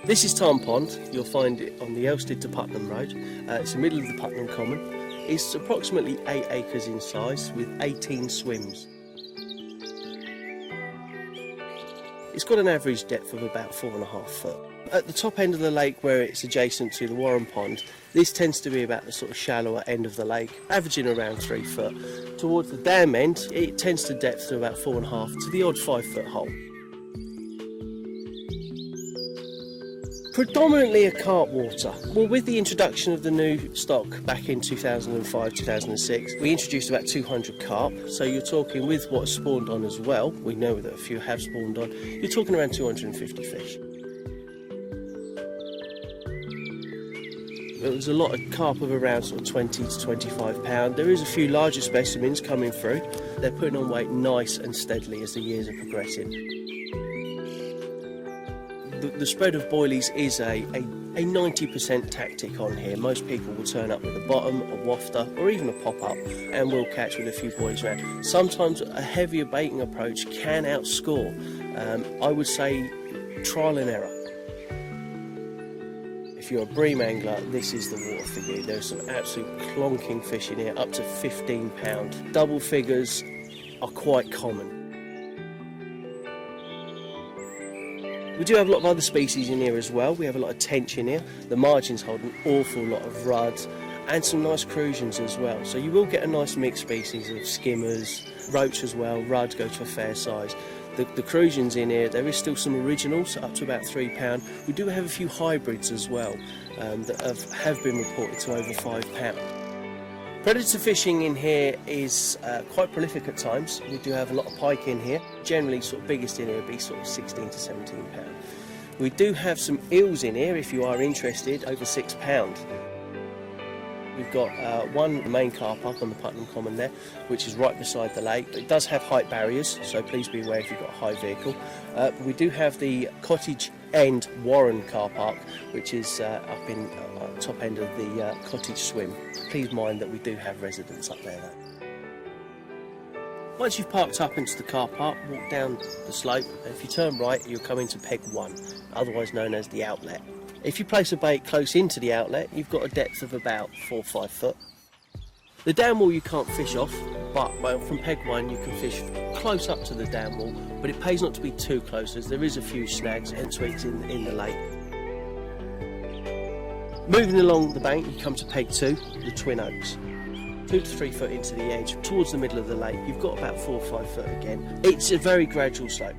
This is Tarn Pond. You'll find it on the Elsted to Putnam Road. It's the middle of the Putnam Common. It's approximately 8 acres in size with 18 swims. It's got an average depth of about 4.5 foot. At the top end of the lake, where it's adjacent to the Tarn Pond, this tends to be about the sort of shallower end of the lake, averaging around 3 foot. Towards the dam end, it tends to depth to about 4.5 to the odd 5 foot hole. Predominantly a carp water. Well, with the introduction of the new stock back in 2005-2006, we introduced about 200 carp. So you're talking, with what's spawned on as well, we know that a few have spawned on, you're talking around 250 fish. There was a lot of carp of around sort of 20 to 25 pound. There is a few larger specimens coming through. They're putting on weight nice and steadily as the years are progressing. The spread of boilies is a 90% tactic on here. Most people will turn up with a bottom, a wafter, or even a pop-up, and will catch with a few boilies around. Sometimes a heavier baiting approach can outscore. I would say trial and error. If you're a bream angler, this is the water for you. There's some absolute clonking fish in here, up to 15 pound. Double figures are quite common. We do have a lot of other species in here as well. We have a lot of tench in here. The margins hold an awful lot of rudd and some nice crusions as well. So you will get a nice mixed species of skimmers, roach as well. Rudd go to a fair size. The crusions in here, there is still some originals up to about £3. We do have a few hybrids as well that have been reported to over £5. Predator fishing in here is quite prolific at times. We do have a lot of pike in here. Generally, sort of biggest in here would be sort of 16 to 17 pound. We do have some eels in here if you are interested, over £6. We've got one main car park on the Putnam Common there, which is right beside the lake. It does have height barriers, so please be aware if you've got a high vehicle. We do have the Cottage End Warren car park, which is up in top end of the Cottage Swim. Please mind that we do have residents up there though. Once you've parked up into the car park, walk down the slope, and if you turn right, you'll come into Peg 1, otherwise known as the outlet. If you place a bait close into the outlet, you've got a depth of about 4 or 5 foot. The dam wall you can't fish off, but from Peg 1 you can fish close up to the dam wall, but it pays not to be too close as there is a few snags and twigs in the lake. Moving along the bank, you come to Peg 2, the Twin Oaks. 2 to 3 foot into the edge, towards the middle of the lake, you've got about 4 or 5 foot again. It's a very gradual slope.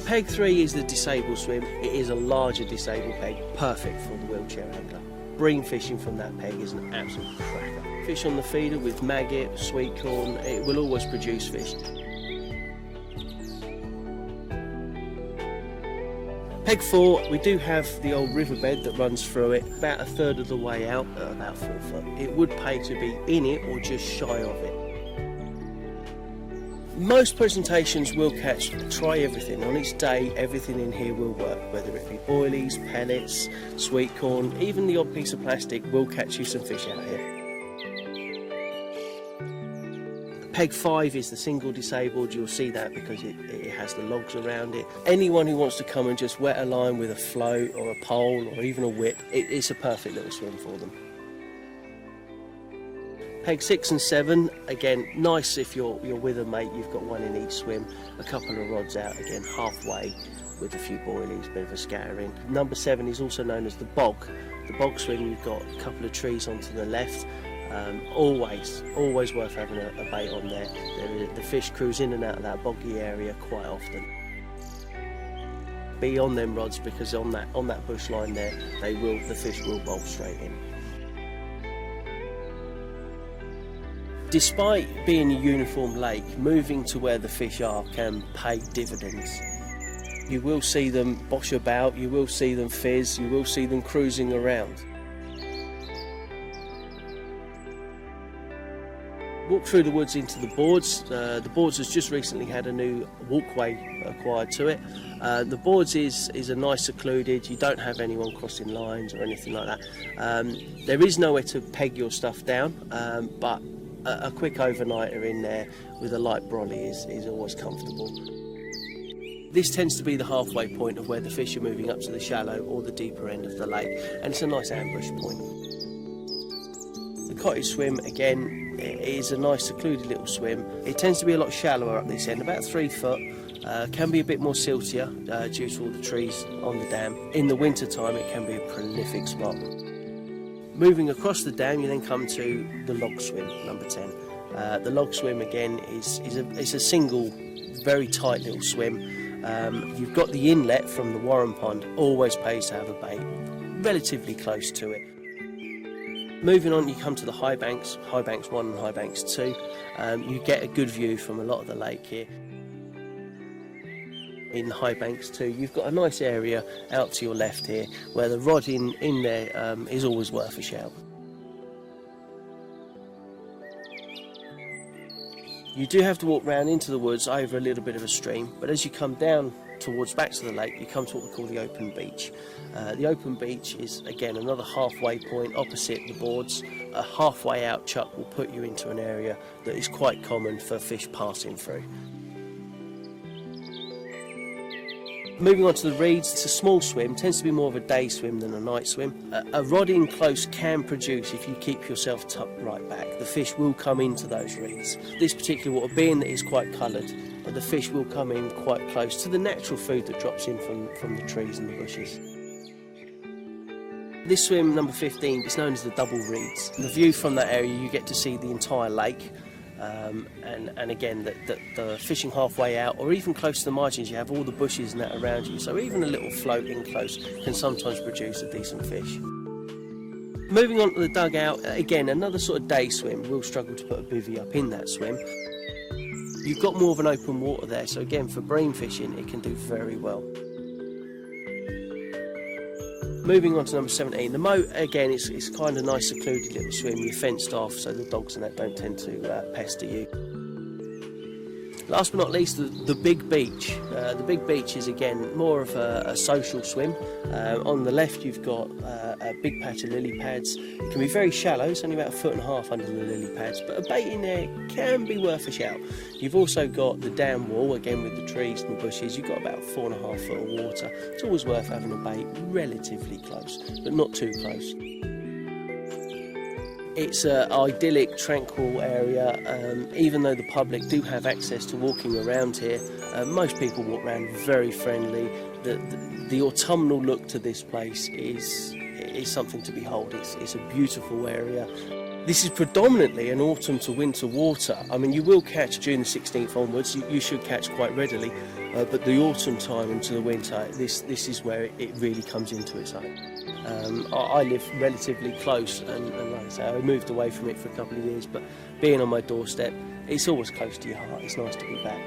Peg 3 is the disabled swim. It is a larger disabled peg, perfect for the wheelchair angler. Bream fishing from that peg is an absolute cracker. Fish on the feeder with maggot, sweet corn, it will always produce fish. Peg 4, we do have the old riverbed that runs through it, about a third of the way out at about 4 foot. It would pay to be in it or just shy of it. Most presentations will catch, try everything. On each day, everything in here will work, whether it be boilies, pellets, sweet corn, even the odd piece of plastic will catch you some fish out here. Peg 5 is the single disabled. You'll see that because it has the logs around it. Anyone who wants to come and just wet a line with a float or a pole or even a whip, it's a perfect little swim for them. Peg 6 and 7, again, nice if you're with a mate, you've got one in each swim, a couple of rods out, again, halfway with a few boilies, a bit of a scattering. Number 7 is also known as the bog. The bog swim, you've got a couple of trees onto the left. Always worth having a bait on there. The fish cruise in and out of that boggy area quite often. Be on them rods because on that bush line there, the fish will bolt straight in. Despite being a uniform lake, moving to where the fish are can pay dividends. You will see them bosh about, you will see them fizz, you will see them cruising around. Walk through the woods into the Boards. The Boards has just recently had a new walkway acquired to it. The Boards is a nice secluded, you don't have anyone crossing lines or anything like that. There is nowhere to peg your stuff down, but a quick overnighter in there with a light brolly is always comfortable. This tends to be the halfway point of where the fish are moving up to the shallow or the deeper end of the lake, and it's a nice ambush point. The cottage swim, again, is a nice secluded little swim. It tends to be a lot shallower up this end, about 3 foot. Can be a bit more siltier due to all the trees on the dam. In the winter time it can be a prolific spot. Moving across the dam, you then come to the log swim, number 10. The log swim again is a single, very tight little swim. You've got the inlet from the Tarn Pond, always pays to have a bait relatively close to it. Moving on, you come to the high banks 1 and high banks 2. You get a good view from a lot of the lake here. In the high banks 2, you've got a nice area out to your left here where the rod in there is always worth a shout. You do have to walk round into the woods over a little bit of a stream, but as you come down towards back to the lake, you come to what we call the open beach. The open beach is again another halfway point opposite the boards. A halfway out chuck will put you into an area that is quite common for fish passing through. Moving on to the reeds, it's a small swim, tends to be more of a day swim than a night swim. A rod in close can produce, if you keep yourself tucked right back, the fish will come into those reeds. This particular water, being that it's quite coloured, the fish will come in quite close to the natural food that drops in from the trees and the bushes. This swim, number 15, is known as the double reeds. The view from that area, you get to see the entire lake. And again, the fishing halfway out or even close to the margins, you have all the bushes and that around you, so even a little float in close can sometimes produce a decent fish. Moving on to the dugout, again another sort of day swim. We'll struggle to put a bivvy up in that swim. You've got more of an open water there, so again for bream fishing it can do very well. Moving on to number 17, the moat, again, it's kind of nice secluded little swim. You're fenced off so the dogs and that don't tend to pester you. Last but not least, the big beach. The big beach is again more of a social swim. On the left you've got a big patch of lily pads. It can be very shallow, it's only about 1.5 foot under the lily pads, but a bait in there can be worth a shout. You've also got the dam wall, again with the trees and the bushes. You've got about 4.5 foot of water. It's always worth having a bait relatively close, but not too close. It's an idyllic, tranquil area. Even though the public do have access to walking around here, most people walk around very friendly. The autumnal look to this place is something to behold. It's a beautiful area. This is predominantly an autumn to winter water. I mean, you will catch June the 16th onwards, you should catch quite readily, but the autumn time into the winter, this is where it really comes into its own. I live relatively close, and like I say, I moved away from it for a couple of years, but being on my doorstep, it's always close to your heart. It's nice to be back.